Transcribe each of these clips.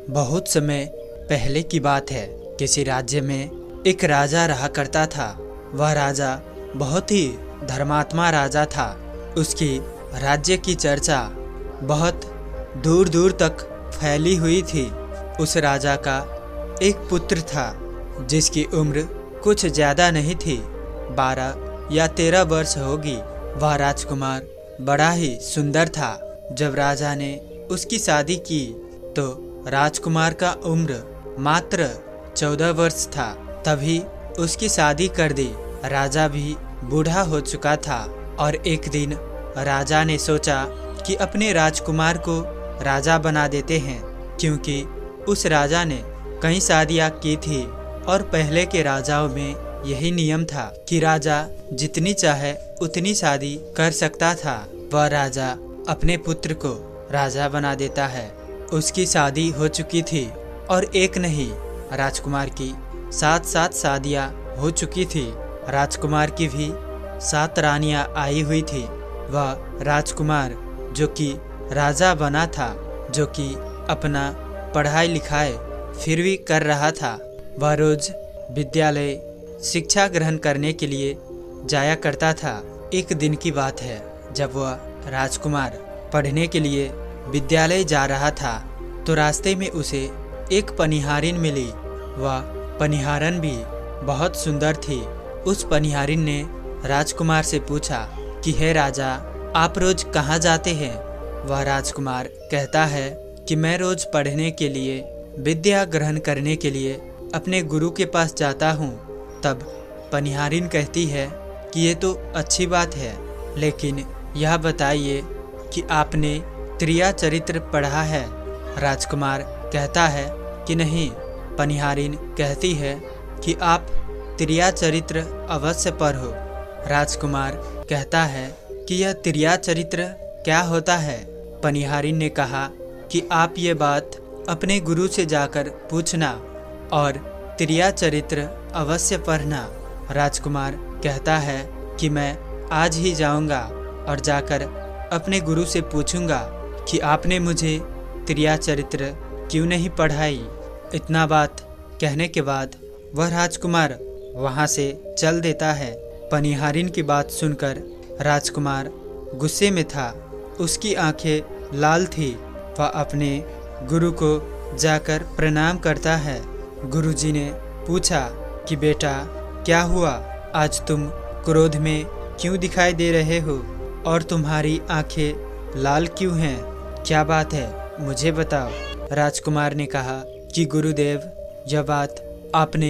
बहुत समय पहले की बात है। किसी राज्य में एक राजा रहा करता था। वह राजा बहुत ही धर्मात्मा राजा था। उसकी राज्य की चर्चा बहुत दूर दूर तक फैली हुई थी। उस राजा का एक पुत्र था जिसकी उम्र कुछ ज़्यादा नहीं थी, 12 या 13 वर्ष होगी। वह राजकुमार बड़ा ही सुंदर था। जब राजा ने उसकी शादी की तो राजकुमार का उम्र मात्र 14 वर्ष था। तभी उसकी शादी कर दी। राजा भी बूढ़ा हो चुका था और एक दिन राजा ने सोचा कि अपने राजकुमार को राजा बना देते हैं, क्योंकि उस राजा ने कई शादियाँ की थी और पहले के राजाओं में यही नियम था कि राजा जितनी चाहे उतनी शादी कर सकता था। वह राजा अपने पुत्र को राजा बना देता है। उसकी शादी हो चुकी थी और एक नहीं, राजकुमार की 7 शादियाँ हो चुकी थी। राजकुमार की भी 7 रानियाँ आई हुई थी। वह राजकुमार जो कि राजा बना था, जो कि अपना पढ़ाई लिखाई फिर भी कर रहा था, वह रोज विद्यालय शिक्षा ग्रहण करने के लिए जाया करता था। एक दिन की बात है, जब वह राजकुमार पढ़ने के लिए विद्यालय जा रहा था तो रास्ते में उसे एक पनिहारिन मिली। वह पनिहारन भी बहुत सुंदर थी। उस पनिहारिन ने राजकुमार से पूछा कि हे राजा, आप रोज कहाँ जाते हैं? वह राजकुमार कहता है कि मैं रोज पढ़ने के लिए, विद्या ग्रहण करने के लिए अपने गुरु के पास जाता हूँ। तब पनिहारिन कहती है कि ये तो अच्छी बात है, लेकिन यह बताइए कि आपने त्रिया चरित्र पढ़ा है? राजकुमार कहता है कि नहीं। पनिहारिन कहती है कि आप त्रिया चरित्र अवश्य पढ़ो। राजकुमार कहता है कि यह त्रिया चरित्र क्या होता है? पनिहारिन ने कहा कि आप ये बात अपने गुरु से जाकर पूछना और त्रिया चरित्र अवश्य पढ़ना। राजकुमार कहता है कि मैं आज ही जाऊंगा और जाकर अपने गुरु से पूछूंगा कि आपने मुझे त्रिया चरित्र क्यों नहीं पढ़ाई। इतना बात कहने के बाद वह राजकुमार वहां से चल देता है। पनिहारिन की बात सुनकर राजकुमार गुस्से में था। उसकी आंखें लाल थी। वह अपने गुरु को जाकर प्रणाम करता है। गुरुजी ने पूछा कि बेटा, क्या हुआ? आज तुम क्रोध में क्यों दिखाई दे रहे हो और तुम्हारी आंखें लाल क्यों हैं? क्या बात है, मुझे बताओ। राजकुमार ने कहा कि गुरुदेव, यह बात आपने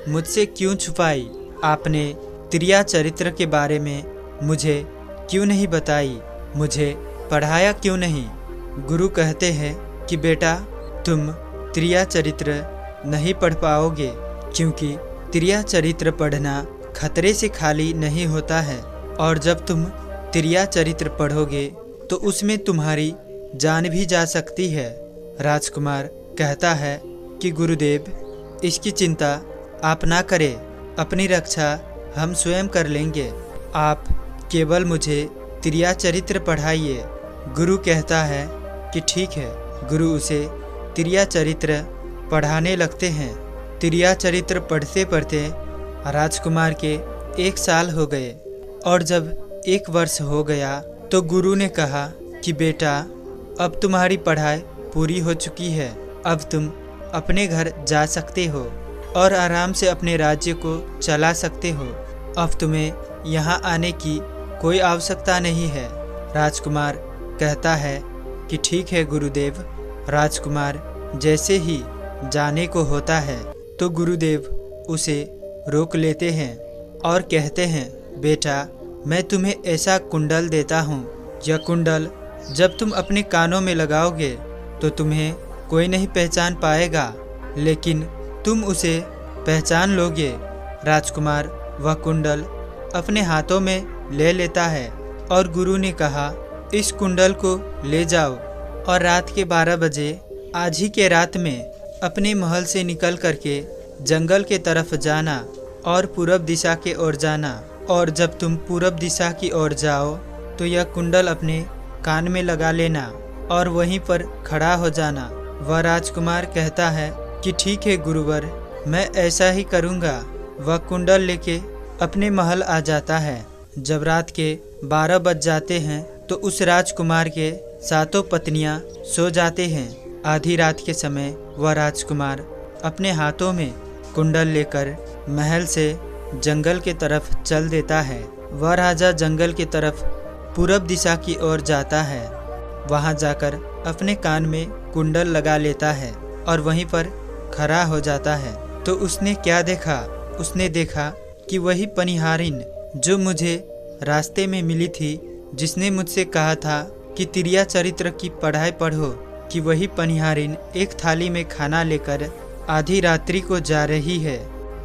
मुझसे क्यों छुपाई? आपने त्रिया चरित्र के बारे में मुझे क्यों नहीं बताई? मुझे पढ़ाया क्यों नहीं? गुरु कहते हैं कि बेटा, तुम त्रिया चरित्र नहीं पढ़ पाओगे, क्योंकि त्रिया चरित्र पढ़ना खतरे से खाली नहीं होता है, और जब तुम त्रिया चरित्र पढ़ोगे तो उसमें तुम्हारी जान भी जा सकती है। राजकुमार कहता है कि गुरुदेव, इसकी चिंता आप ना करें, अपनी रक्षा हम स्वयं कर लेंगे। आप केवल मुझे त्रिया चरित्र पढ़ाइए। गुरु कहता है कि ठीक है। गुरु उसे त्रिया चरित्र पढ़ाने लगते हैं। त्रिया चरित्र पढ़ते पढ़ते राजकुमार के 1 साल हो गए, और जब 1 वर्ष हो गया तो गुरु ने कहा कि बेटा, अब तुम्हारी पढ़ाई पूरी हो चुकी है। अब तुम अपने घर जा सकते हो और आराम से अपने राज्य को चला सकते हो। अब तुम्हें यहाँ आने की कोई आवश्यकता नहीं है। राजकुमार कहता है कि ठीक है गुरुदेव। राजकुमार जैसे ही जाने को होता है तो गुरुदेव उसे रोक लेते हैं और कहते हैं, बेटा, मैं तुम्हें ऐसा कुंडल देता हूँ। यह कुंडल जब तुम अपने कानों में लगाओगे तो तुम्हें कोई नहीं पहचान पाएगा, लेकिन तुम उसे पहचान लोगे। राजकुमार वह कुंडल अपने हाथों में ले लेता है और गुरु ने कहा, इस कुंडल को ले जाओ और रात के 12 बजे, आज ही के रात में, अपने महल से निकल करके जंगल के तरफ जाना और पूरब दिशा के ओर जाना। और जब तुम पूरब दिशा की ओर जाओ तो यह कुंडल अपने कान में लगा लेना और वहीं पर खड़ा हो जाना। वह राजकुमार कहता है कि ठीक है गुरुवर, मैं ऐसा ही करूँगा। वह कुंडल लेके अपने महल आ जाता है। जब रात के 12 बज जाते हैं तो उस राजकुमार के 7 पत्नियां सो जाते हैं। आधी रात के समय वह राजकुमार अपने हाथों में कुंडल लेकर महल से जंगल के तरफ चल देता है। वह राजा जंगल की तरफ पूरब दिशा की ओर जाता है। वहां जाकर अपने कान में कुंडल लगा लेता है और वहीं पर खड़ा हो जाता है। तो उसने क्या देखा? उसने देखा कि वही पनिहारिन जो मुझे रास्ते में मिली थी, जिसने मुझसे कहा था कि तिरिया चरित्र की पढ़ाई पढ़ो, कि वही पनिहारिन एक थाली में खाना लेकर आधी रात्रि को जा रही है।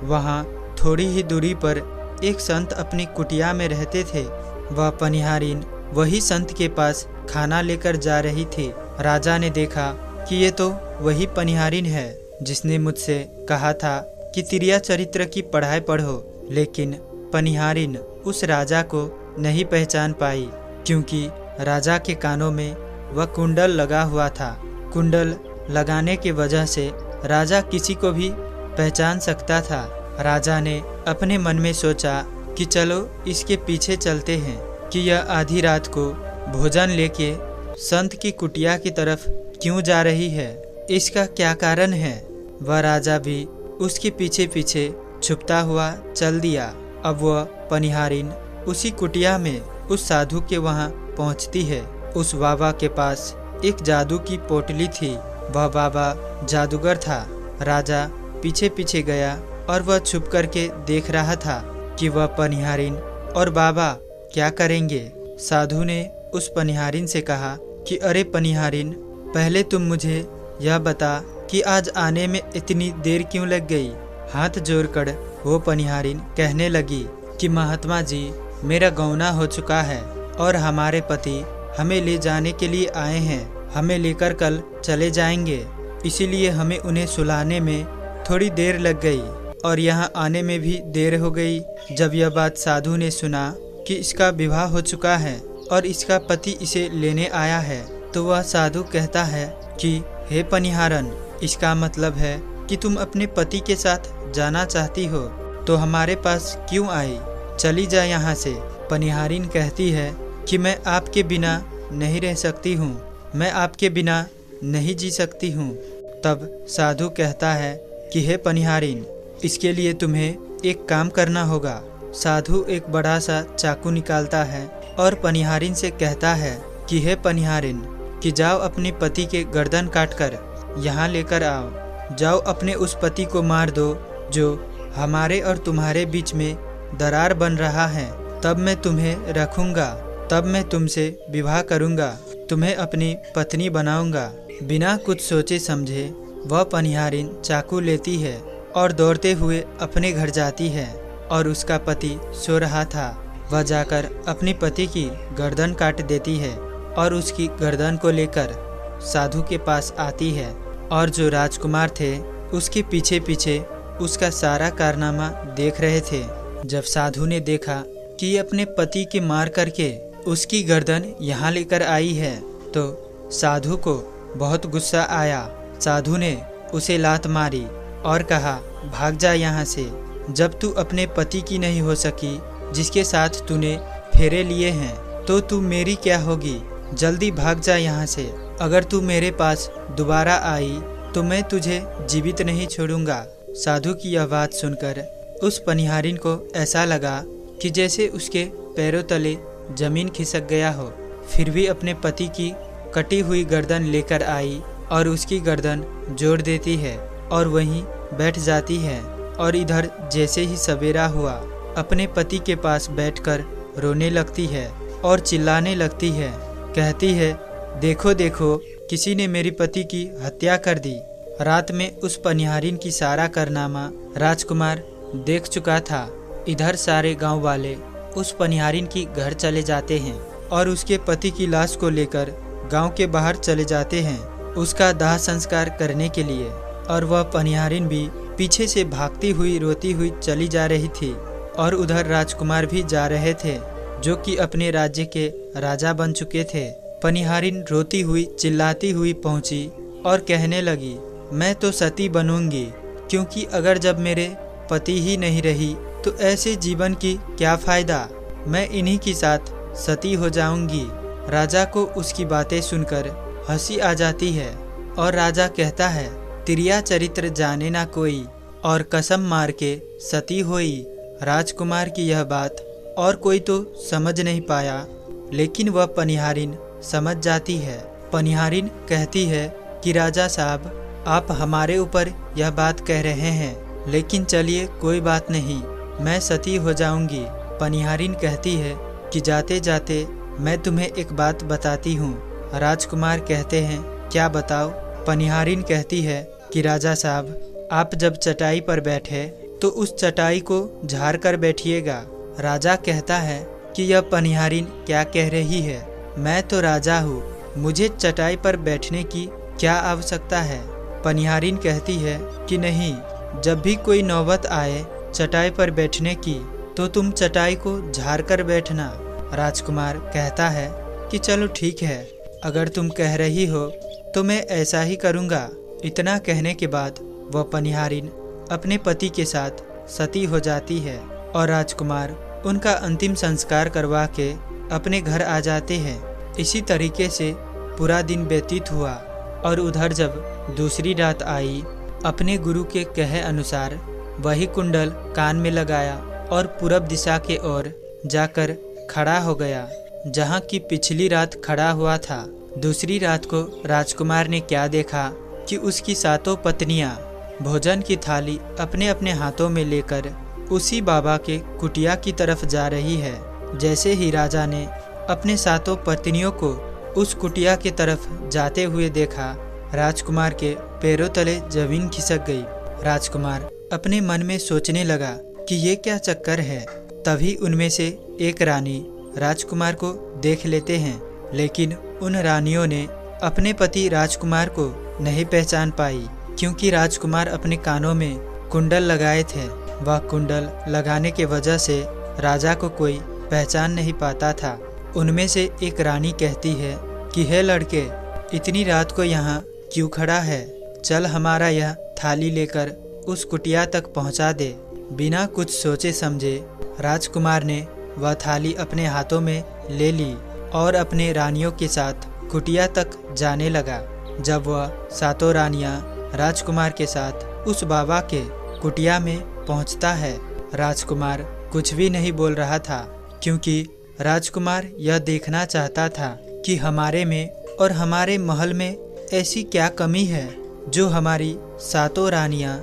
वहाँ थोड़ी ही दूरी पर एक संत अपनी कुटिया में रहते थे। वह पनिहारिन वही संत के पास खाना लेकर जा रही थी। राजा ने देखा कि ये तो वही पनिहारिन है जिसने मुझसे कहा था कि तिरिया चरित्र की पढ़ाई पढ़ो, लेकिन पनिहारिन उस राजा को नहीं पहचान पाई, क्योंकि राजा के कानों में वह कुंडल लगा हुआ था। कुंडल लगाने की वजह से राजा किसी को भी पहचान सकता था। राजा ने अपने मन में सोचा कि चलो इसके पीछे चलते हैं कि यह आधी रात को भोजन लेके संत की कुटिया की तरफ क्यों जा रही है, इसका क्या कारण है। वह राजा भी उसके पीछे पीछे छुपता हुआ चल दिया। अब वह पनिहारिन उसी कुटिया में उस साधु के वहाँ पहुँचती है। उस बाबा के पास एक जादू की पोटली थी। वह बाबा जादूगर था। राजा पीछे पीछे गया और वह छुप करके देख रहा था कि वह पनिहारिन और बाबा क्या करेंगे। साधु ने उस पनिहारिन से कहा कि अरे पनिहारिन, पहले तुम मुझे यह बता कि आज आने में इतनी देर क्यों लग गई। हाथ जोड़कर वो पनिहारिन कहने लगी कि महात्मा जी, मेरा गौना हो चुका है और हमारे पति हमें ले जाने के लिए आए हैं। हमें लेकर कल चले जाएंगे, इसीलिए हमें उन्हें सुलाने में थोड़ी देर लग गई और यहाँ आने में भी देर हो गई। जब यह बात साधु ने सुना कि इसका विवाह हो चुका है और इसका पति इसे लेने आया है, तो वह साधु कहता है कि हे पनिहारन, इसका मतलब है कि तुम अपने पति के साथ जाना चाहती हो, तो हमारे पास क्यों आई? चली जा यहाँ से। पनिहारिन कहती है कि मैं आपके बिना नहीं रह सकती हूँ, मैं आपके बिना नहीं जी सकती हूँ। तब साधु कहता है कि हे पनिहारिन, इसके लिए तुम्हें एक काम करना होगा। साधु एक बड़ा सा चाकू निकालता है और पनिहारिन से कहता है कि हे पनिहारिन, कि जाओ अपने पति के गर्दन काटकर यहाँ लेकर आओ। जाओ अपने उस पति को मार दो जो हमारे और तुम्हारे बीच में दरार बन रहा है। तब मैं तुम्हें रखूँगा, तब मैं तुमसे विवाह करूँगा, तुम्हें अपनी पत्नी बनाऊँगा। बिना कुछ सोचे समझे वह पनिहारिन चाकू लेती है और दौड़ते हुए अपने घर जाती है और उसका पति सो रहा था। वह जाकर अपने पति की गर्दन काट देती है और उसकी गर्दन को लेकर साधु के पास आती है और जो राजकुमार थे उसके पीछे पीछे उसका सारा कारनामा देख रहे थे। जब साधु ने देखा कि अपने पति के मार करके उसकी गर्दन यहाँ लेकर आई है, तो साधु को बहुत गुस्सा आया। साधु ने उसे लात मारी और कहा, भाग जा यहाँ से। जब तू अपने पति की नहीं हो सकी जिसके साथ तूने फेरे लिए हैं, तो तू मेरी क्या होगी। जल्दी भाग जा यहाँ से। अगर तू मेरे पास दोबारा आई तो मैं तुझे जीवित नहीं छोड़ूंगा। साधु की यह बात सुनकर उस पनिहारिन को ऐसा लगा कि जैसे उसके पैरों तले जमीन खिसक गया हो। फिर भी अपने पति की कटी हुई गर्दन लेकर आई और उसकी गर्दन जोड़ देती है और वहीं बैठ जाती है। और इधर जैसे ही सवेरा हुआ, अपने पति के पास बैठकर रोने लगती है और चिल्लाने लगती है। कहती है, देखो देखो, किसी ने मेरी पति की हत्या कर दी। रात में उस पनिहारिन की सारा कारनामा राजकुमार देख चुका था। इधर सारे गांव वाले उस पनिहारिन की घर चले जाते हैं और उसके पति की लाश को लेकर गांव के बाहर चले जाते हैं उसका दाह संस्कार करने के लिए। और वह पनिहारिन भी पीछे से भागती हुई रोती हुई चली जा रही थी और उधर राजकुमार भी जा रहे थे जो कि अपने राज्य के राजा बन चुके थे। पनिहारिन रोती हुई चिल्लाती हुई पहुंची और कहने लगी, मैं तो सती बनूंगी, क्योंकि अगर जब मेरे पति ही नहीं रही तो ऐसे जीवन की क्या फ़ायदा, मैं इन्हीं के साथ सती हो जाऊंगी। राजा को उसकी बातें सुनकर हंसी आ जाती है और राजा कहता है, तिरिया चरित्र जाने ना कोई, और कसम मार के सती होई। राजकुमार की यह बात और कोई तो समझ नहीं पाया, लेकिन वह पनिहारिन समझ जाती है। पनिहारिन कहती है कि राजा साहब, आप हमारे ऊपर यह बात कह रहे हैं, लेकिन चलिए कोई बात नहीं, मैं सती हो जाऊंगी। पनिहारिन कहती है कि जाते जाते मैं तुम्हें एक बात बताती हूँ। राजकुमार कहते हैं, क्या बताओ? पनिहारिन कहती है कि राजा साहब, आप जब चटाई पर बैठे तो उस चटाई को झाड़ कर बैठिएगा। राजा कहता है कि यह पनिहारिन क्या कह रही है, मैं तो राजा हूँ, मुझे चटाई पर बैठने की क्या आवश्यकता है? पनिहारिन कहती है कि नहीं, जब भी कोई नौबत आए चटाई पर बैठने की तो तुम चटाई को झाड़ कर बैठना। राजकुमार कहता है कि चलो ठीक है, अगर तुम कह रही हो तो मैं ऐसा ही करूँगा। इतना कहने के बाद वह पनिहारिन अपने पति के साथ सती हो जाती है और राजकुमार उनका अंतिम संस्कार करवा के अपने घर आ जाते हैं। इसी तरीके से पूरा दिन व्यतीत हुआ और उधर जब दूसरी रात आई, अपने गुरु के कहे अनुसार वही कुंडल कान में लगाया और पूरब दिशा के ओर जाकर खड़ा हो गया, जहाँ की पिछली रात खड़ा हुआ था। दूसरी रात को राजकुमार ने क्या देखा कि उसकी सातों पत्नियां भोजन की थाली अपने अपने हाथों में लेकर उसी बाबा के कुटिया की तरफ जा रही है। जैसे ही राजा ने अपने सातों पत्नियों को उस कुटिया की तरफ जाते हुए देखा, राजकुमार के पैरों तले जमीन खिसक गई। राजकुमार अपने मन में सोचने लगा कि ये क्या चक्कर है। तभी उनमें से एक रानी राजकुमार को देख लेते हैं, लेकिन उन रानियों ने अपने पति राजकुमार को नहीं पहचान पाई, क्योंकि राजकुमार अपने कानों में कुंडल लगाए थे। वह कुंडल लगाने के वजह से राजा को कोई पहचान नहीं पाता था। उनमें से एक रानी कहती है कि हे लड़के, इतनी रात को यहाँ क्यों खड़ा है? चल हमारा यह थाली लेकर उस कुटिया तक पहुँचा दे। बिना कुछ सोचे समझे राजकुमार ने वह थाली अपने हाथों में ले ली और अपने रानियों के साथ कुटिया तक जाने लगा। जब वह सातों रानियां राजकुमार के साथ उस बाबा के कुटिया में पहुंचता है, राजकुमार कुछ भी नहीं बोल रहा था, क्योंकि राजकुमार यह देखना चाहता था कि हमारे में और हमारे महल में ऐसी क्या कमी है जो हमारी सातों रानियां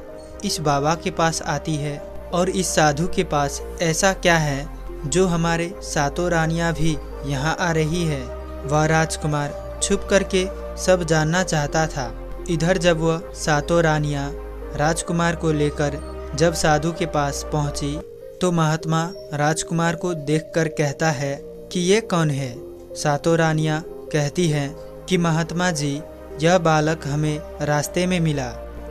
इस बाबा के पास आती है, और इस साधु के पास ऐसा क्या है जो हमारे सातों रानियां भी यहाँ आ रही है। वह राजकुमार छुप करके सब जानना चाहता था। इधर जब वह सातों रानियां राजकुमार को लेकर जब साधु के पास पहुंची, तो महात्मा राजकुमार को देखकर कहता है कि ये कौन है? सातों रानियां कहती हैं कि महात्मा जी, यह बालक हमें रास्ते में मिला,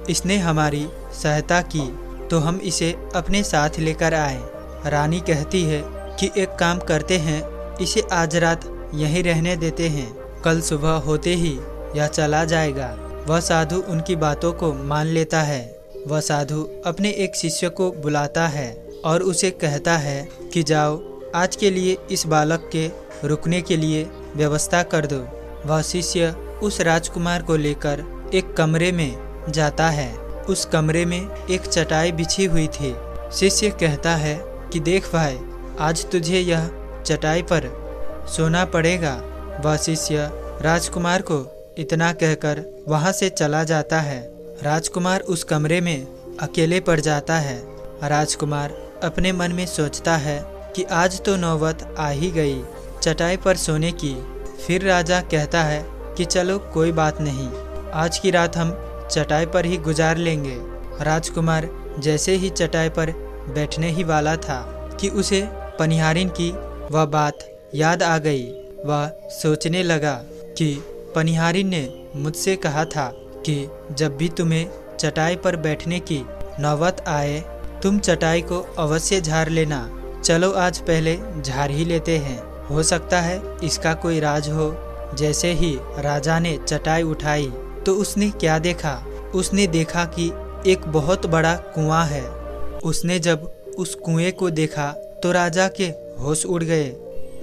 इसने हमारी सहायता की तो हम इसे अपने साथ लेकर आए। रानी कहती है कि एक काम करते हैं, इसे आज रात यहीं रहने देते हैं, कल सुबह होते ही यह चला जाएगा। वह साधु उनकी बातों को मान लेता है। वह साधु अपने एक शिष्य को बुलाता है और उसे कहता है कि जाओ, आज के लिए इस बालक के रुकने के लिए व्यवस्था कर दो। वह शिष्य उस राजकुमार को लेकर एक कमरे में जाता है। उस कमरे में एक चटाई बिछी हुई थी। शिष्य कहता है कि देख भाई, आज तुझे यह चटाई पर सोना पड़ेगा। वह शिष्य राजकुमार को इतना कहकर वहां से चला जाता है। राजकुमार उस कमरे में अकेले पड़ जाता है। राजकुमार अपने मन में सोचता है कि आज तो नौबत आ ही गई चटाई पर सोने की। फिर राजा कहता है कि चलो कोई बात नहीं, आज की रात हम चटाई पर ही गुजार लेंगे। राजकुमार जैसे ही चटाई पर बैठने ही वाला था कि उसे पनिहारिन की वह बात याद आ गई। वह सोचने लगा कि पनिहारिन ने मुझसे कहा था कि जब भी तुम्हें चटाई पर बैठने की नौबत आए, तुम चटाई को अवश्य झाड़ लेना। चलो आज पहले झाड़ ही लेते हैं, हो सकता है इसका कोई राज हो। जैसे ही राजा ने चटाई उठाई तो उसने क्या देखा? उसने देखा कि एक बहुत बड़ा कुआं है। उसने जब उस कुएं को देखा तो राजा के होश उड़ गए।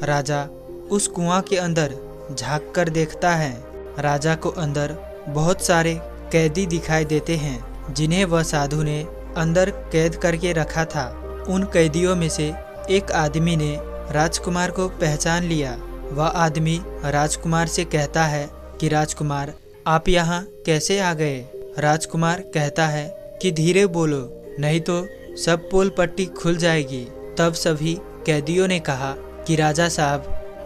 राजा उस कुआं के अंदर झांक कर देखता है। राजा को अंदर बहुत सारे कैदी दिखाई देते हैं जिन्हें वह साधु ने अंदर कैद करके रखा था। उन कैदियों में से एक आदमी ने राजकुमार को पहचान लिया। वह आदमी राजकुमार से कहता है कि राजकुमार, आप यहाँ कैसे आ गए? राजकुमार कहता है कि धीरे बोलो, नहीं तो सब पोल पट्टी खुल जाएगी। तब सभी कैदियों ने कहा कि राजा साहब,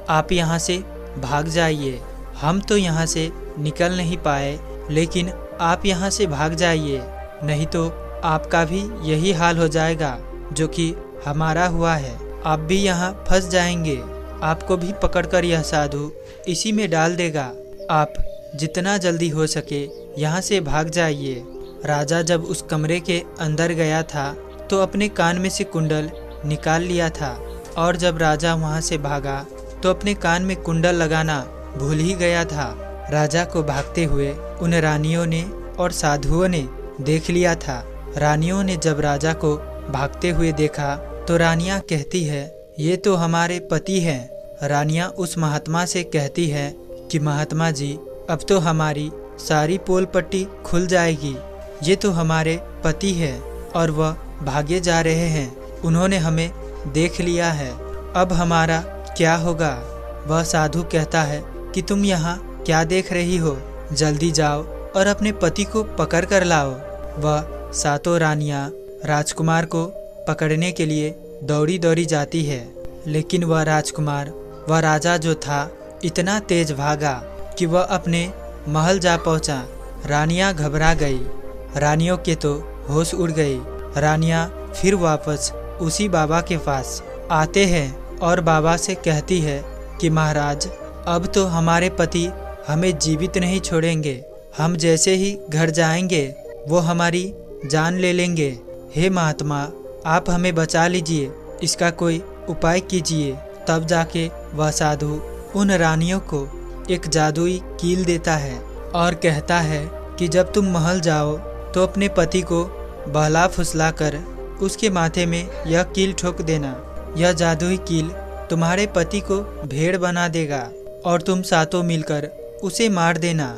आप यहाँ से भाग जाइए। हम तो यहाँ से निकल नहीं पाए, लेकिन आप यहाँ से भाग जाइए, नहीं तो आपका भी यही हाल हो जाएगा जो कि हमारा हुआ है। आप भी यहाँ फंस जाएंगे। आपको भी पकड़कर यह साधु इसी में डाल देगा। आप जितना जल्दी हो सके यहाँ से भाग जाइए। राजा जब उस कमरे के अंदर गया था तो अपने कान में से कुंडल निकाल लिया था, और जब राजा वहाँ से भागा तो अपने कान में कुंडल लगाना भूल ही गया था। राजा को भागते हुए उन रानियों ने और साधुओं ने देख लिया था। रानियों ने जब राजा को भागते हुए देखा तो रानियां कहती है, ये तो हमारे पति हैं। रानियां उस महात्मा से कहती है कि महात्मा जी, अब तो हमारी सारी पोल पट्टी खुल जाएगी। ये तो हमारे पति हैं और वह भागे जा रहे हैं। उन्होंने हमें देख लिया है, अब हमारा क्या होगा? वह साधु कहता है कि तुम यहाँ क्या देख रही हो? जल्दी जाओ और अपने पति को पकड़ कर लाओ। वह सातों रानियां राजकुमार को पकड़ने के लिए दौड़ी दौड़ी जाती है, लेकिन वह राजा जो था इतना तेज भागा कि वह अपने महल जा पहुंचा। रानियां घबरा गई। रानियों के तो होश उड़ गई। रानियां फिर वापस उसी बाबा के पास आते हैं और बाबा से कहती है कि महाराज, अब तो हमारे पति हमें जीवित नहीं छोड़ेंगे। हम जैसे ही घर जाएंगे वो हमारी जान ले लेंगे। हे महात्मा, आप हमें बचा लीजिए, इसका कोई उपाय कीजिए। तब जाके वह साधु उन रानियों को एक जादुई कील देता है और कहता है कि जब तुम महल जाओ तो अपने पति को बहला फुसला कर उसके माथे में यह कील ठोक देना। यह जादुई कील तुम्हारे पति को भेड़ बना देगा और तुम सातों मिलकर उसे मार देना।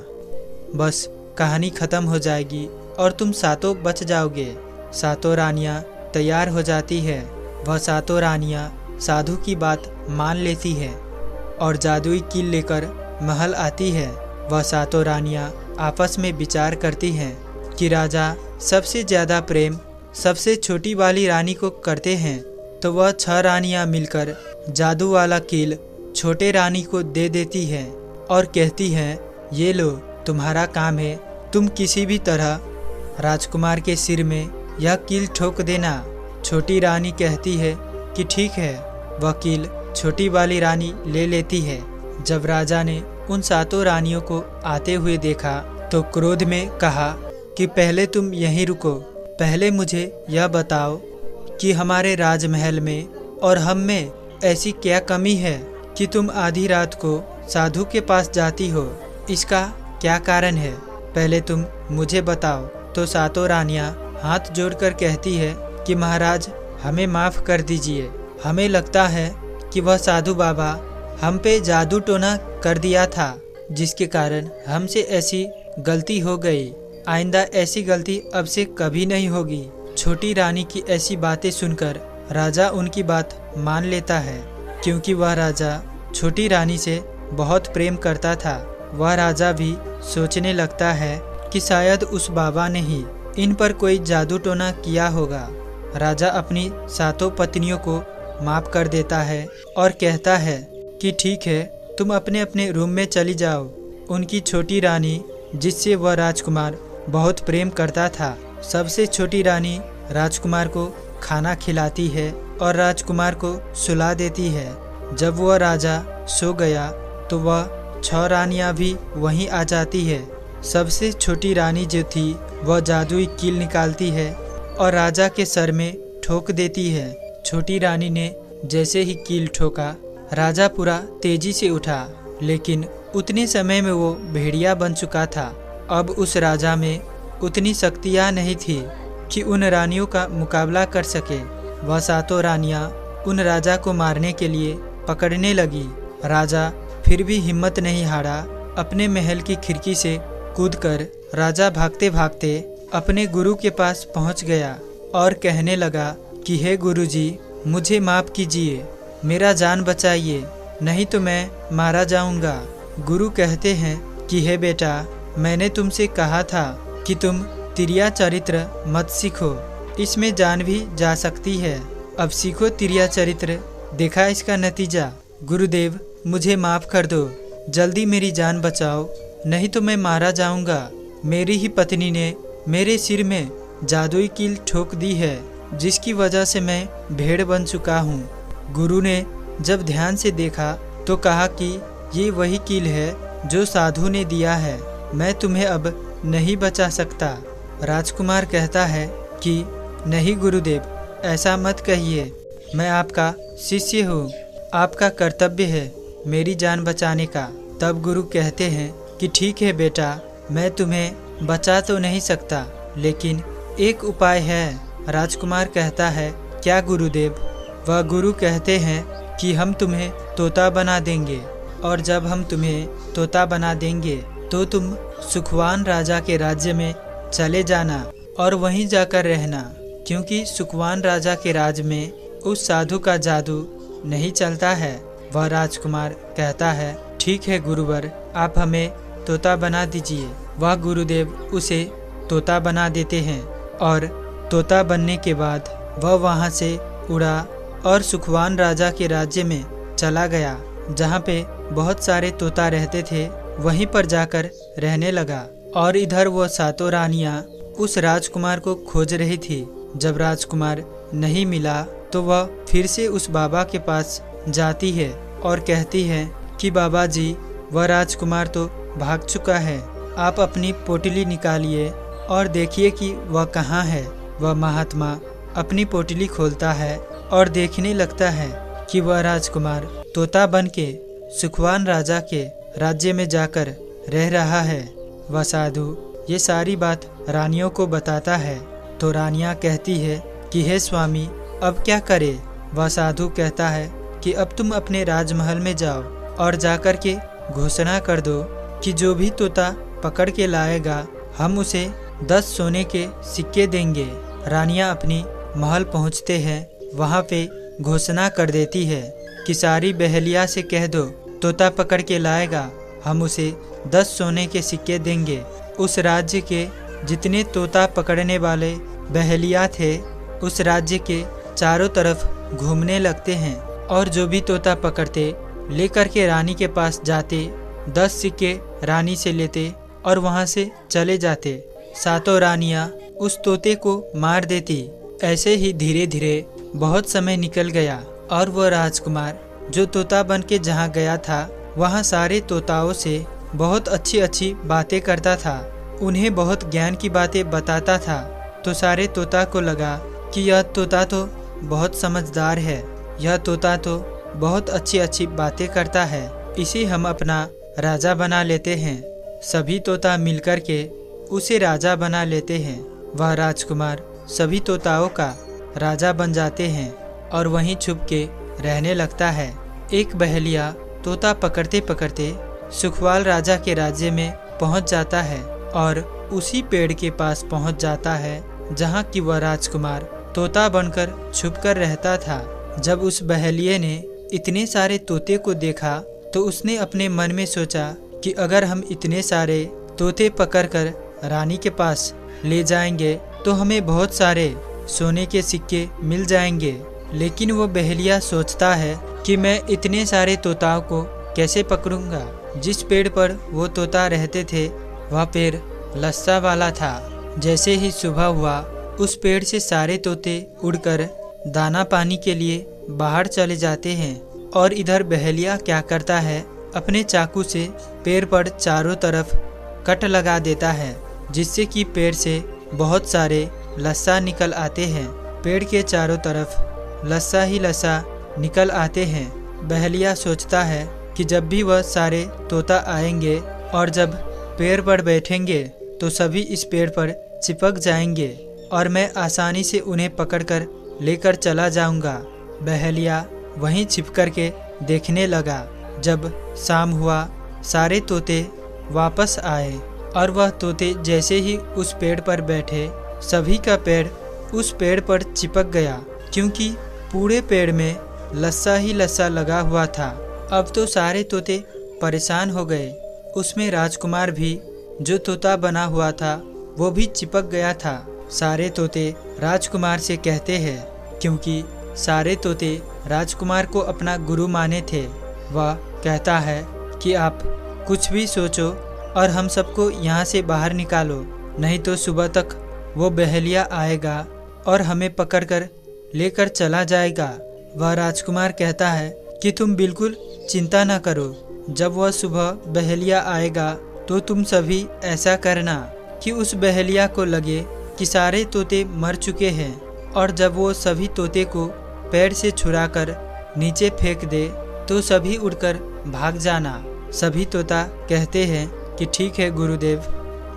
बस कहानी खत्म हो जाएगी और तुम सातों बच जाओगे। सातों रानियां तैयार हो जाती है। वह सातों रानियां साधु की बात मान लेती है और जादुई कील लेकर महल आती है। वह सातों रानियां आपस में विचार करती हैं कि राजा सबसे ज़्यादा प्रेम सबसे छोटी वाली रानी को करते हैं, तो वह 6 रानियां मिलकर जादू वाला कील छोटे रानी को दे देती है और कहती हैं, ये लो, तुम्हारा काम है, तुम किसी भी तरह राजकुमार के सिर में यह कील ठोक देना। छोटी रानी कहती है कि ठीक है। वह कील छोटी वाली रानी ले लेती है। जब राजा ने उन सातों रानियों को आते हुए देखा तो क्रोध में कहा कि पहले तुम यहीं रुको, पहले मुझे यह बताओ कि हमारे राजमहल में और हम में ऐसी क्या कमी है कि तुम आधी रात को साधु के पास जाती हो? इसका क्या कारण है? पहले तुम मुझे बताओ। तो सातों रानियां हाथ जोड़कर कहती है कि महाराज, हमें माफ़ कर दीजिए। हमें लगता है कि वह साधु बाबा हम पे जादू टोना कर दिया था, जिसके कारण हमसे ऐसी गलती हो गई। आइंदा ऐसी गलती अब से कभी नहीं होगी। छोटी रानी की ऐसी बातें सुनकर राजा उनकी बात मान लेता है, क्योंकि वह राजा छोटी रानी से बहुत प्रेम करता था। वह राजा भी सोचने लगता है कि शायद उस बाबा ने ही इन पर कोई जादू टोना किया होगा। राजा अपनी सातों पत्नियों को माफ़ कर देता है और कहता है कि ठीक है, तुम अपने अपने रूम में चली जाओ। उनकी छोटी रानी, जिससे वह राजकुमार बहुत प्रेम करता था, सबसे छोटी रानी राजकुमार को खाना खिलाती है और राजकुमार को सुला देती है। जब वह राजा सो गया तो वह 6 रानियां भी वहीं आ जाती है। सबसे छोटी रानी जो थी वह जादुई कील निकालती है और राजा के सर में ठोक देती है। छोटी रानी ने जैसे ही कील ठोका, राजा पूरा तेजी से उठा, लेकिन उतने समय में वो भेड़िया बन चुका था अब उस राजा में उतनी शक्तियाँ नहीं थी कि उन रानियों का मुकाबला कर सके। वह सातों रानियाँ उन राजा को मारने के लिए पकड़ने लगी। राजा फिर भी हिम्मत नहीं हारा। अपने महल की खिड़की से कूदकर राजा भागते भागते अपने गुरु के पास पहुंच गया और कहने लगा कि हे गुरुजी, मुझे माफ़ कीजिए, मेरा जान बचाइए, नहीं तो मैं मारा जाऊंगा। गुरु कहते हैं कि हे बेटा, मैंने तुमसे कहा था कि तुम तिर्या चरित्र मत सीखो, इसमें जान भी जा सकती है। अब सीखो तिर्या चरित्र, देखा इसका नतीजा। गुरुदेव, मुझे माफ़ कर दो, जल्दी मेरी जान बचाओ, नहीं तो मैं मारा जाऊंगा। मेरी ही पत्नी ने मेरे सिर में जादुई कील ठोक दी है, जिसकी वजह से मैं भेड़ बन चुका हूँ। गुरु ने जब ध्यान से देखा तो कहा कि ये वही कील है जो साधु ने दिया है, मैं तुम्हें अब नहीं बचा सकता। राजकुमार कहता है कि नहीं गुरुदेव, ऐसा मत कहिए, मैं आपका शिष्य हूँ, आपका कर्तव्य है मेरी जान बचाने का। तब गुरु कहते हैं कि ठीक है बेटा, मैं तुम्हें बचा तो नहीं सकता, लेकिन एक उपाय है। राजकुमार कहता है, क्या गुरुदेव? वह गुरु कहते हैं कि हम तुम्हें तोता बना देंगे, और जब हम तुम्हें तोता बना देंगे तो तुम सुखवान राजा के राज्य में चले जाना और वहीं जाकर रहना, क्योंकि सुखवान राजा के राज्य में उस साधु का जादू नहीं चलता है। वह राजकुमार कहता है, ठीक है गुरुवर, आप हमें तोता बना दीजिए। वह गुरुदेव उसे तोता बना देते हैं और तोता बनने के बाद वह वहाँ से उड़ा और सुखवान राजा के राज्य में चला गया। जहाँ पे बहुत सारे तोता रहते थे, वहीं पर जाकर रहने लगा। और इधर वो सातों रानियाँ उस राजकुमार को खोज रही थी। जब राजकुमार नहीं मिला तो वह फिर से उस बाबा के पास जाती है और कहती है कि बाबा जी, वह राजकुमार तो भाग चुका है, आप अपनी पोटली निकालिए और देखिए कि वह कहाँ है। वह महात्मा अपनी पोटली खोलता है और देखने लगता है कि वह राजकुमार तोता बन के सुखवान राजा के राज्य में जाकर रह रहा है। वह साधु ये सारी बात रानियों को बताता है तो रानियां कहती है कि हे स्वामी, अब क्या करे। वह साधु कहता है कि अब तुम अपने राजमहल में जाओ और जाकर के घोषणा कर दो कि जो भी तोता पकड़ के लाएगा हम उसे 10 सोने के सिक्के देंगे। रानियां अपनी महल पहुंचते हैं, वहां पे घोषणा कर देती है कि सारी बहेलिया से कह दो तोता पकड़ के लाएगा हम उसे 10 सोने के सिक्के देंगे। उस राज्य के जितने तोता पकड़ने वाले बहेलिया थे उस राज्य के चारों तरफ घूमने लगते हैं और जो भी तोता पकड़ते लेकर के रानी के पास जाते, 10 सिक्के रानी से लेते और वहां से चले जाते। सातों रानियां उस तोते को मार देती। ऐसे ही धीरे धीरे बहुत समय निकल गया और वह राजकुमार जो तोता बन के जहाँ गया था वहाँ सारे तोताओं से बहुत अच्छी अच्छी बातें करता था, उन्हें बहुत ज्ञान की बातें बताता था। तो सारे तोता को लगा कि यह तोता तो बहुत समझदार है, यह तोता तो बहुत अच्छी अच्छी बातें करता है, इसे हम अपना राजा बना लेते हैं। सभी तोता मिलकर के उसे राजा बना लेते हैं। वह राजकुमार सभी तोताओं का राजा बन जाते हैं और वहीं छुप के रहने लगता है। एक बहेलिया तोता पकड़ते पकड़ते सुखवाल राजा के राज्य में पहुंच जाता है और उसी पेड़ के पास पहुंच जाता है जहां कि वह राजकुमार तोता बनकर छुपकर रहता था। जब उस बहेलिये ने इतने सारे तोते को देखा तो उसने अपने मन में सोचा कि अगर हम इतने सारे तोते पकड़कर रानी के पास ले जाएंगे तो हमें बहुत सारे सोने के सिक्के मिल जाएंगे। लेकिन वो बहेलिया सोचता है कि मैं इतने सारे तोताओं को कैसे पकड़ूंगा। जिस पेड़ पर वो तोता रहते थे वह पेड़ लस्सा वाला था। जैसे ही सुबह हुआ उस पेड़ से सारे तोते उड़कर दाना पानी के लिए बाहर चले जाते हैं और इधर बहेलिया क्या करता है, अपने चाकू से पेड़ पर चारों तरफ कट लगा देता है जिससे कि पेड़ से बहुत सारे लस्सा निकल आते हैं। पेड़ के चारों तरफ लस्सा ही लस्सा निकल आते हैं। बहेलिया सोचता है कि जब भी वह सारे तोता आएंगे और जब पेड़ पर बैठेंगे तो सभी इस पेड़ पर चिपक जाएंगे और मैं आसानी से उन्हें पकड़कर लेकर चला जाऊंगा। बहेलिया वहीं छिप कर के देखने लगा। जब शाम हुआ सारे तोते वापस आए और वह तोते जैसे ही उस पेड़ पर बैठे सभी का पेड़ उस पेड़ पर चिपक गया, क्योंकि पूरे पेड़ में लस्सा ही लस्सा लगा हुआ था। अब तो सारे तोते परेशान हो गए। उसमें राजकुमार भी जो तोता बना हुआ था वो भी चिपक गया था। सारे तोते राजकुमार से कहते हैं, क्योंकि सारे तोते राजकुमार को अपना गुरु माने थे। वह कहता है कि आप कुछ भी सोचो और हम सबको यहाँ से बाहर निकालो, नहीं तो सुबह तक वो बहेलिया आएगा और हमें पकड़कर लेकर चला जाएगा। वह राजकुमार कहता है कि तुम बिल्कुल चिंता न करो। जब वह सुबह बहेलिया आएगा तो तुम सभी ऐसा करना कि उस बहेलिया को लगे कि सारे तोते मर चुके हैं, और जब वो सभी तोते को पेड़ से छुड़ाकर नीचे फेंक दे तो सभी उड़कर भाग जाना। सभी तोता कहते हैं कि ठीक है गुरुदेव।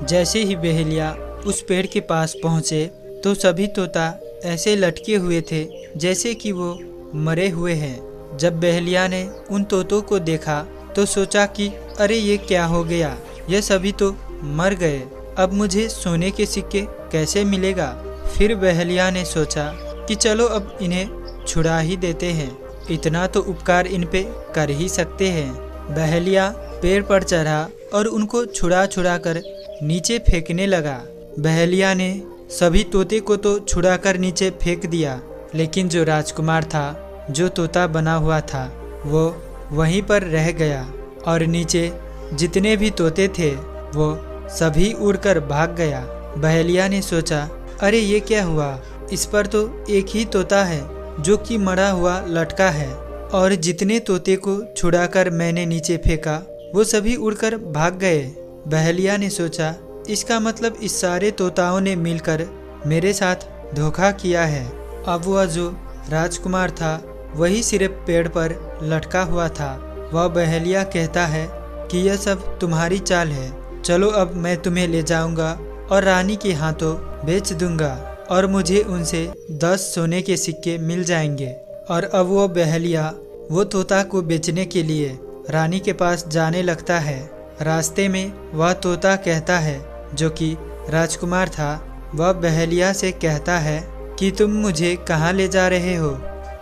जैसे ही बहेलिया उस पेड़ के पास पहुँचे तो सभी तोता ऐसे लटके हुए थे जैसे कि वो मरे हुए हैं। जब बहेलिया ने उन तोतों को देखा तो सोचा कि अरे ये क्या हो गया, ये सभी तो मर गए, अब मुझे सोने के सिक्के कैसे मिलेगा। फिर बहेलिया ने सोचा कि चलो अब इन्हें छुड़ा ही देते हैं, इतना तो उपकार इन पे कर ही सकते हैं। बहेलिया पेड़ पर चढ़ा और उनको छुड़ा छुड़ा कर नीचे फेंकने लगा। बहेलिया ने सभी तोते को तो छुड़ाकर नीचे फेंक दिया, लेकिन जो राजकुमार था, जो तोता बना हुआ था, वो वहीं पर रह गया और नीचे जितने भी तोते थे वो सभी उड़कर भाग गया। बहेलिया ने सोचा अरे ये क्या हुआ, इस पर तो एक ही तोता है जो कि मरा हुआ लटका है, और जितने तोते को छुड़ाकर मैंने नीचे फेंका वो सभी उड़कर भाग गए। बहेलिया ने सोचा इसका मतलब इस सारे तोताओं ने मिलकर मेरे साथ धोखा किया है। अब वह जो राजकुमार था वही सिर्फ पेड़ पर लटका हुआ था। वह बहेलिया कहता है कि यह सब तुम्हारी चाल है, चलो अब मैं तुम्हें ले जाऊंगा और रानी के हाथों बेच दूंगा और मुझे उनसे 10 सोने के सिक्के मिल जाएंगे। और अब वो बहेलिया वो तोता को बेचने के लिए रानी के पास जाने लगता है। रास्ते में वह तोता कहता है, जो कि राजकुमार था, वह बहेलिया से कहता है कि तुम मुझे कहाँ ले जा रहे हो।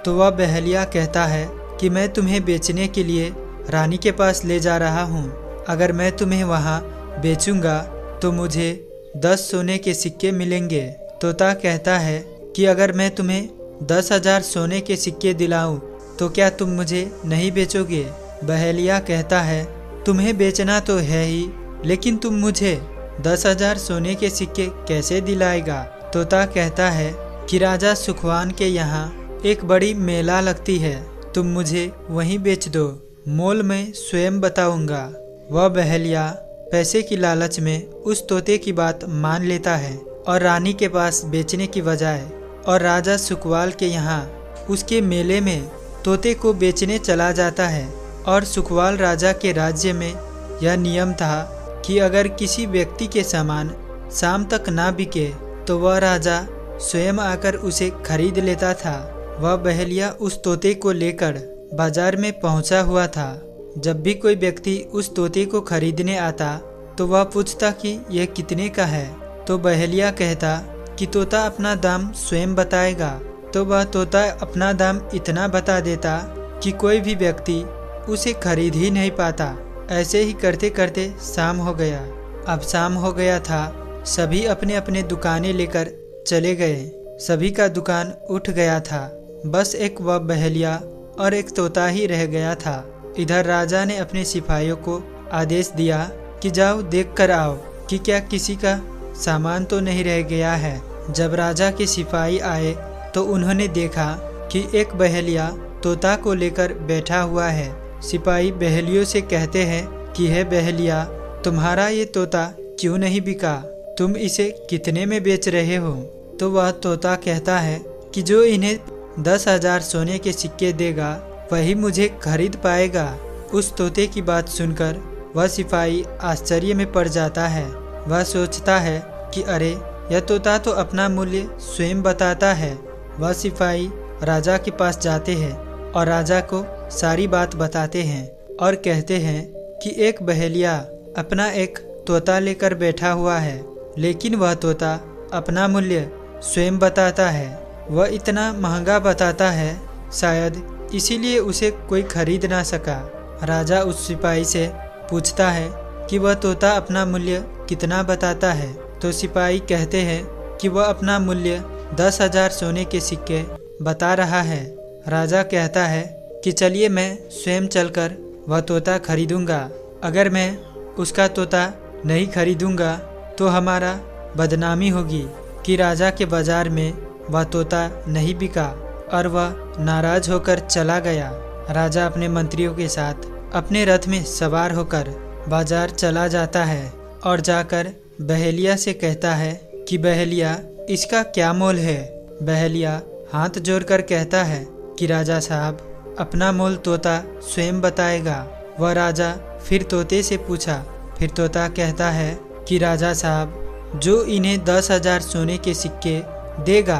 तो वह बहेलिया कहता है कि मैं तुम्हें बेचने के लिए रानी के पास ले जा रहा हूँ। अगर मैं तुम्हें वहाँ बेचूंगा तो मुझे 10 सोने के सिक्के मिलेंगे। तोता कहता है कि अगर मैं तुम्हें 10,000 सोने के सिक्के दिलाऊं तो क्या तुम मुझे नहीं बेचोगे। बहेलिया कहता है तुम्हें बेचना तो है ही, लेकिन तुम मुझे 10,000 सोने के सिक्के कैसे दिलाएगा। तोता कहता है कि राजा सुखवान के यहाँ एक बड़ी मेला लगती है, तुम मुझे वहीं बेच दो, मोल मैं स्वयं बताऊंगा। वह बहेलिया पैसे की लालच में उस तोते की बात मान लेता है और रानी के पास बेचने की बजाय और राजा सुखवाल के यहाँ उसके मेले में तोते को बेचने चला जाता है। और सुखवाल राजा के राज्य में यह नियम था कि अगर किसी व्यक्ति के सामान शाम तक ना बिके तो वह राजा स्वयं आकर उसे खरीद लेता था। वह बहेलिया उस तोते को लेकर बाजार में पहुंचा हुआ था। जब भी कोई व्यक्ति उस तोते को खरीदने आता तो वह पूछता कि यह कितने का है। तो बहेलिया कहता कि तोता अपना दाम स्वयं बताएगा। तो वह तोता अपना दाम इतना बता देता कि कोई भी व्यक्ति उसे खरीद ही नहीं पाता। ऐसे ही करते करते शाम हो गया। अब शाम हो गया था, सभी अपने अपने दुकानें लेकर चले गए। सभी का दुकान उठ गया था, बस एक वह बहेलिया और एक तोता ही रह गया था। इधर राजा ने अपने सिपाहियों को आदेश दिया कि जाओ देख कर आओ कि क्या किसी का सामान तो नहीं रह गया है। जब राजा के सिपाही आए तो उन्होंने देखा कि एक बहेलिया तोता को लेकर बैठा हुआ है। सिपाही बहेलियों से कहते हैं कि है बहेलिया, तुम्हारा ये तोता क्यों नहीं बिका, तुम इसे कितने में बेच रहे हो। तो वह तोता कहता है कि जो इन्हें 10,000 सोने के सिक्के देगा वही मुझे खरीद पाएगा। उस तोते की बात सुनकर वह सिपाही आश्चर्य में पड़ जाता है। वह सोचता है कि अरे, यह तोता तो अपना मूल्य स्वयं बताता है। वह सिपाही राजा के पास जाते हैं और राजा को सारी बात बताते हैं और कहते हैं कि एक बहेलिया अपना एक तोता लेकर बैठा हुआ है, लेकिन वह तोता अपना मूल्य स्वयं बताता है। वह इतना महंगा बताता है, शायद इसीलिए उसे कोई खरीद ना सका। राजा उस सिपाही से पूछता है कि वह तोता अपना मूल्य कितना बताता है। तो सिपाही कहते हैं कि वह अपना मूल्य 10,000 सोने के सिक्के बता रहा है। राजा कहता है कि चलिए मैं स्वयं चलकर वह तोता खरीदूंगा। अगर मैं उसका तोता नहीं खरीदूंगा तो हमारा बदनामी होगी कि राजा के बाजार में वह तोता नहीं बिका, और वह नाराज होकर चला गया। राजा अपने मंत्रियों के साथ अपने रथ में सवार होकर बाजार चला जाता है और जाकर बहेलिया से कहता है कि बहेलिया, इसका क्या मोल है। बहेलिया हाथ जोड़कर कहता है कि राजा साहब, अपना मोल तोता स्वयं बताएगा। वह राजा फिर तोते से पूछा। फिर तोता कहता है कि राजा साहब, जो इन्हें 10,000 सोने के सिक्के देगा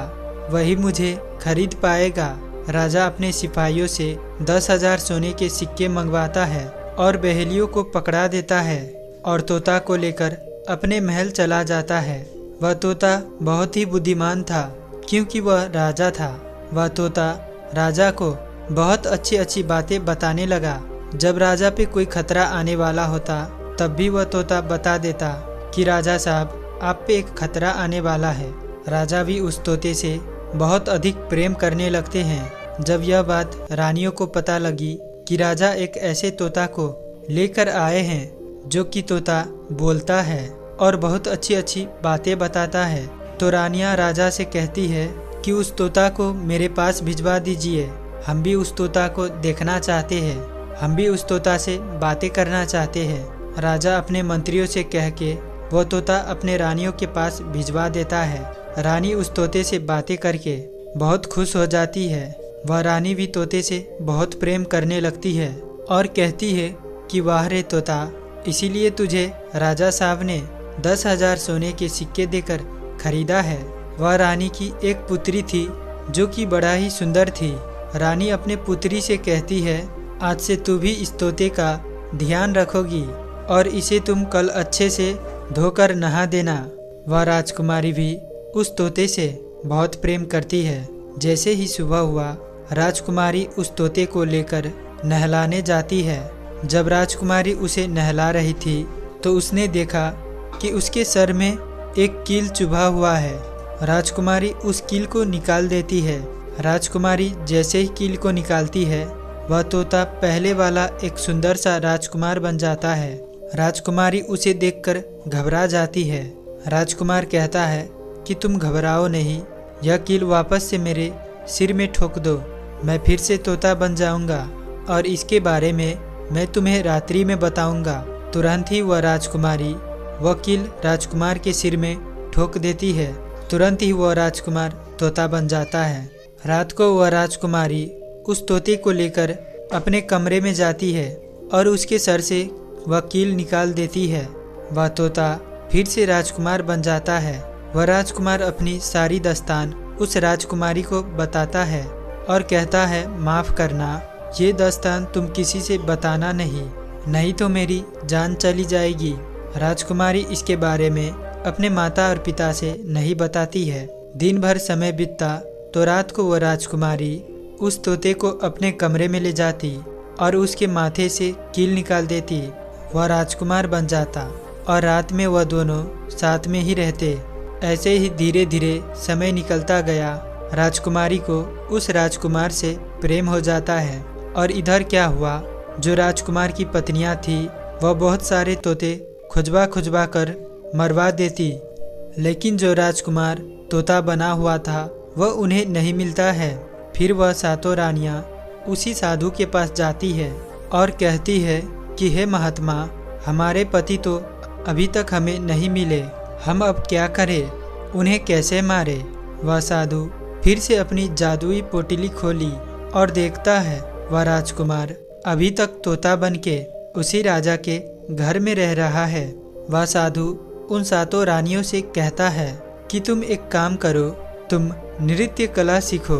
वही मुझे खरीद पाएगा। राजा अपने सिपाहियों से 10,000 सोने के सिक्के मंगवाता है और बहेलियों को पकड़ा देता है और तोता को लेकर अपने महल चला जाता है। वह तोता बहुत ही बुद्धिमान था, क्योंकि वह राजा था। वह तोता राजा को बहुत अच्छी अच्छी बातें बताने लगा। जब राजा पे कोई खतरा आने वाला होता तब भी वह तोता बता देता कि राजा साहब, आप पे एक खतरा आने वाला है। राजा भी उस तोते से बहुत अधिक प्रेम करने लगते हैं। जब यह बात रानियों को पता लगी कि राजा एक ऐसे तोता को लेकर आए हैं जो कि तोता बोलता है और बहुत अच्छी अच्छी बातें बताता है, तो रानियां राजा से कहती है कि उस तोता को मेरे पास भिजवा दीजिए। हम भी उस तोता को देखना चाहते हैं, हम भी उस तोता से बातें करना चाहते हैं। राजा अपने मंत्रियों से कह के वो तोता अपने रानियों के पास भिजवा देता है। रानी उस तोते से बातें करके बहुत खुश हो जाती है। वह रानी भी तोते से बहुत प्रेम करने लगती है और कहती है कि वाह रे तोता, इसीलिए तुझे राजा साहब ने 10,000 सोने के सिक्के देकर खरीदा है। वह रानी की एक पुत्री थी जो कि बड़ा ही सुंदर थी। रानी अपने पुत्री से कहती है, आज से तू भी इस तोते का ध्यान रखोगी और इसे तुम कल अच्छे से धोकर नहा देना। वह राजकुमारी भी उस तोते से बहुत प्रेम करती है। जैसे ही सुबह हुआ, राजकुमारी उस तोते को लेकर नहलाने जाती है। जब राजकुमारी उसे नहला रही थी तो उसने देखा कि उसके सर में एक कील चुभा हुआ है। राजकुमारी उस कील को निकाल देती है। राजकुमारी जैसे ही कील को निकालती है, वह तोता पहले वाला एक सुंदर सा राजकुमार बन जाता है। राजकुमारी उसे देखकर घबरा जाती है। राजकुमार कहता है कि तुम घबराओ नहीं, यह कील वापस से मेरे सिर में ठोक दो, मैं फिर से तोता बन जाऊंगा और इसके बारे में मैं तुम्हें रात्रि में बताऊंगा। तुरंत ही वह राजकुमारी वह कील राजकुमार के सिर में ठोक देती है। तुरंत ही वह राजकुमार तोता बन जाता है। रात को वह राजकुमारी उस तोते को लेकर अपने कमरे में जाती है और उसके सर से वह कील निकाल देती है। वह तोता फिर से राजकुमार बन जाता है। वह राजकुमार अपनी सारी दास्तान उस राजकुमारी को बताता है और कहता है, माफ़ करना, ये दास्तान तुम किसी से बताना नहीं तो मेरी जान चली जाएगी। राजकुमारी इसके बारे में अपने माता और पिता से नहीं बताती है। दिन भर समय बीतता तो रात को वह राजकुमारी उस तोते को अपने कमरे में ले जाती और उसके माथे से कील निकाल देती। वह राजकुमार बन जाता और रात में वह दोनों साथ में ही रहते। ऐसे ही धीरे धीरे समय निकलता गया। राजकुमारी को उस राजकुमार से प्रेम हो जाता है। और इधर क्या हुआ, जो राजकुमार की पत्नियां थी वह बहुत सारे तोते खुजवा खुजवा कर मरवा देती, लेकिन जो राजकुमार तोता बना हुआ था वह उन्हें नहीं मिलता है। फिर वह सातों रानियां उसी साधु के पास जाती है और कहती है कि हे महात्मा, हमारे पति तो अभी तक हमें नहीं मिले, हम अब क्या करें, उन्हें कैसे मारे। वह साधु फिर से अपनी जादुई पोटली खोली और देखता है वह राजकुमार अभी तक तोता बनके उसी राजा के घर में रह रहा है। वह साधु उन 7 रानियों से कहता है कि तुम एक काम करो, तुम नृत्य कला सीखो।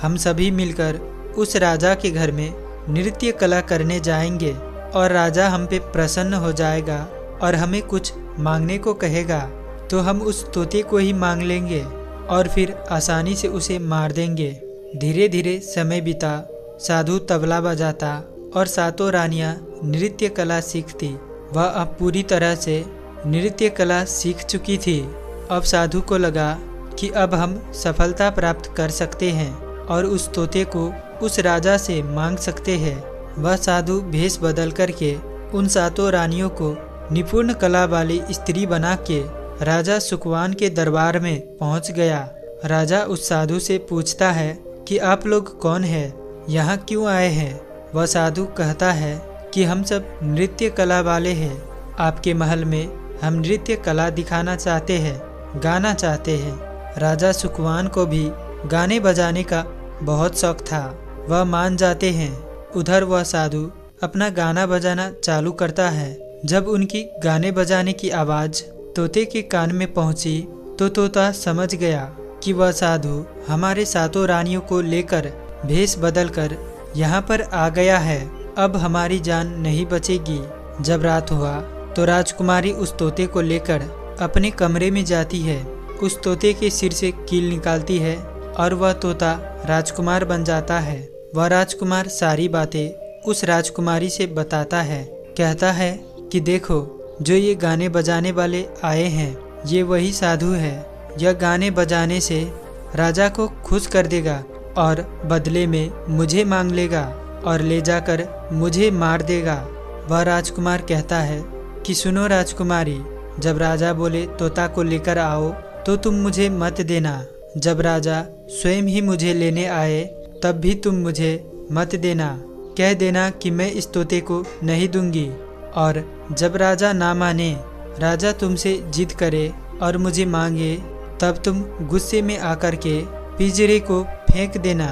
हम सभी मिलकर उस राजा के घर में नृत्य कला करने जाएंगे और राजा हम पे प्रसन्न हो जाएगा और हमें कुछ मांगने को कहेगा तो हम उस तोते को ही मांग लेंगे और फिर आसानी से उसे मार देंगे। धीरे धीरे समय बीता, साधु तबला बजाता और 7 रानियां नृत्य कला सीखती। वह अब पूरी तरह से नृत्य कला सीख चुकी थी। अब साधु को लगा कि अब हम सफलता प्राप्त कर सकते हैं और उस तोते को उस राजा से मांग सकते हैं। वह साधु भेष बदल करके उन 7 रानियों को निपुण कला वाली स्त्री बना के राजा सुकवान के दरबार में पहुंच गया। राजा उस साधु से पूछता है कि आप लोग कौन हैं, यहाँ क्यों आए हैं। वह साधु कहता है कि हम सब नृत्य कला वाले हैं। आपके महल में हम नृत्य कला दिखाना चाहते हैं, गाना चाहते हैं। राजा सुकवान को भी गाने बजाने का बहुत शौक था। वह मान जाते हैं। उधर वह साधु अपना गाना बजाना चालू करता है। जब उनकी गाने बजाने की आवाज़ तोते के कान में पहुंची तो तोता समझ गया कि वह साधु हमारे 7 रानियों को लेकर भेष बदलकर यहाँ पर आ गया है। अब हमारी जान नहीं बचेगी। जब रात हुआ तो राजकुमारी उस तोते को लेकर अपने कमरे में जाती है। उस तोते के सिर से कील निकालती है और वह तोता राजकुमार बन जाता है। वह राजकुमार सारी बातें उस राजकुमारी से बताता है। कहता है कि देखो, जो ये गाने बजाने वाले आए हैं ये वही साधु है। यह गाने बजाने से राजा को खुश कर देगा और बदले में मुझे मांग लेगा और ले जाकर मुझे मार देगा। वह राजकुमार कहता है कि सुनो राजकुमारी, जब राजा बोले तोता को लेकर आओ तो तुम मुझे मत देना। जब राजा स्वयं ही मुझे लेने आए तब भी तुम मुझे मत देना। कह देना कि मैं इस तोते को नहीं दूंगी। और जब राजा ना माने, राजा तुमसे जिद करे और मुझे मांगे, तब तुम गुस्से में आकर के पिंजरे को फेंक देना।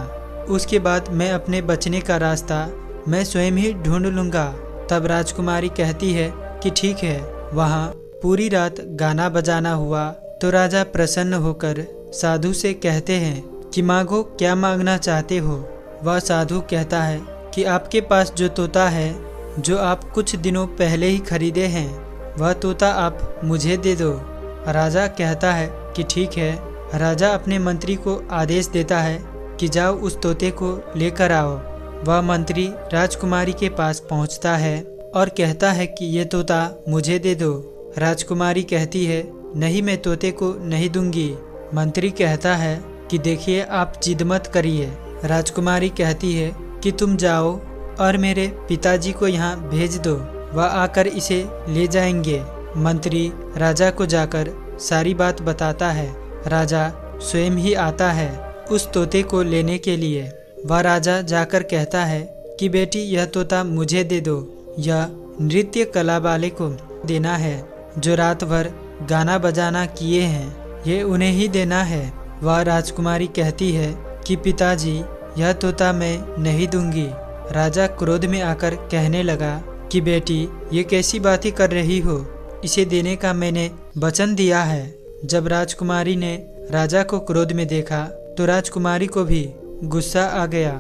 उसके बाद मैं अपने बचने का रास्ता मैं स्वयं ही ढूंढ लूँगा। तब राजकुमारी कहती है कि ठीक है। वहाँ पूरी रात गाना बजाना हुआ तो राजा प्रसन्न होकर साधु से कहते हैं कि मांगो, क्या मांगना चाहते हो। वह साधु कहता है कि आपके पास जो तोता है जो आप कुछ दिनों पहले ही खरीदे हैं, वह तोता आप मुझे दे दो। राजा कहता है कि ठीक है। राजा अपने मंत्री को आदेश देता है कि जाओ उस तोते को लेकर आओ। वह मंत्री राजकुमारी के पास पहुंचता है और कहता है कि ये तोता मुझे दे दो। राजकुमारी कहती है नहीं, मैं तोते को नहीं दूंगी। मंत्री कहता है कि देखिए, आप जिद मत करिए। राजकुमारी कहती है कि तुम जाओ और मेरे पिताजी को यहाँ भेज दो, वह आकर इसे ले जाएंगे। मंत्री राजा को जाकर सारी बात बताता है। राजा स्वयं ही आता है उस तोते को लेने के लिए। वह राजा जाकर कहता है कि बेटी, यह तोता मुझे दे दो। यह नृत्य कला वाले को देना है जो रात भर गाना बजाना किए हैं, ये उन्हें ही देना है। वह राजकुमारी कहती है कि पिताजी, यह तोता मैं नहीं दूंगी। राजा क्रोध में आकर कहने लगा कि बेटी, ये कैसी बातें कर रही हो, इसे देने का मैंने वचन दिया है। जब राजकुमारी ने राजा को क्रोध में देखा तो राजकुमारी को भी गुस्सा आ गया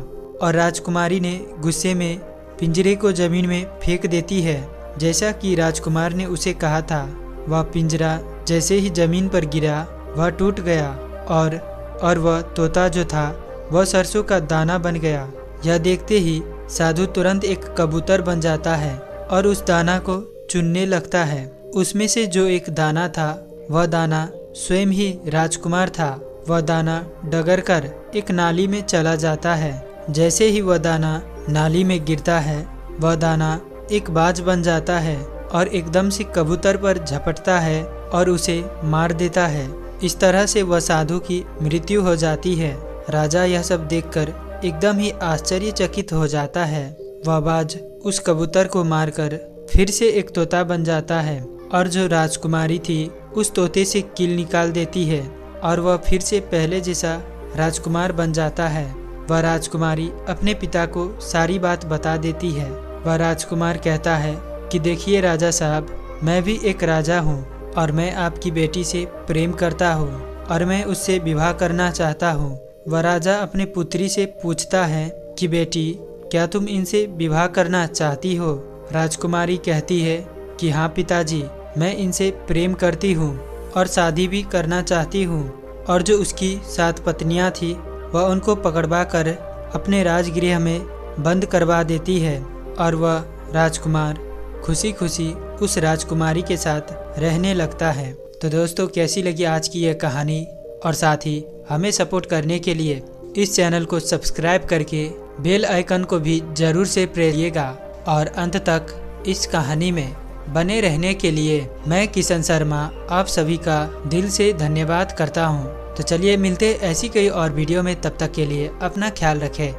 और राजकुमारी ने गुस्से में पिंजरे को जमीन में फेंक देती है। जैसा कि राजकुमार ने उसे कहा था, वह पिंजरा जैसे ही जमीन पर गिरा वह टूट गया और वह तोता जो था वह सरसों का दाना बन गया। यह देखते ही साधु तुरंत एक कबूतर बन जाता है और उस दाना को चुनने लगता है। उसमें से जो एक दाना था वह दाना स्वयं ही राजकुमार था। वह दाना डगर कर एक नाली में चला जाता है। जैसे ही वह दाना नाली में गिरता है, वह दाना एक बाज बन जाता है और एकदम से कबूतर पर झपटता है और उसे मार देता है। इस तरह से वह साधु की मृत्यु हो जाती है। राजा यह सब देखकर एकदम ही आश्चर्यचकित हो जाता है। वह बाज उस कबूतर को मारकर फिर से एक तोता बन जाता है और जो राजकुमारी थी उस तोते से कील निकाल देती है और वह फिर से पहले जैसा राजकुमार बन जाता है। वह राजकुमारी अपने पिता को सारी बात बता देती है। वह राजकुमार कहता है कि देखिए राजा साहब, मैं भी एक राजा हूँ और मैं आपकी बेटी से प्रेम करता हूँ और मैं उससे विवाह करना चाहता हूँ। वह राजा अपनी पुत्री से पूछता है कि बेटी, क्या तुम इनसे विवाह करना चाहती हो? राजकुमारी कहती है कि हाँ पिताजी, मैं इनसे प्रेम करती हूँ और शादी भी करना चाहती हूँ। और जो उसकी 7 पत्नियाँ थी वह उनको पकड़वा कर अपने राजगृह में बंद करवा देती है और वह राजकुमार खुशी खुशी उस राजकुमारी के साथ रहने लगता है। तो दोस्तों, कैसी लगी आज की यह कहानी? और साथ ही हमें सपोर्ट करने के लिए इस चैनल को सब्सक्राइब करके बेल आइकन को भी ज़रूर से प्रेस करिएगा। और अंत तक इस कहानी में बने रहने के लिए मैं किशन शर्मा आप सभी का दिल से धन्यवाद करता हूँ। तो चलिए मिलते ऐसी कई और वीडियो में, तब तक के लिए अपना ख्याल रखें।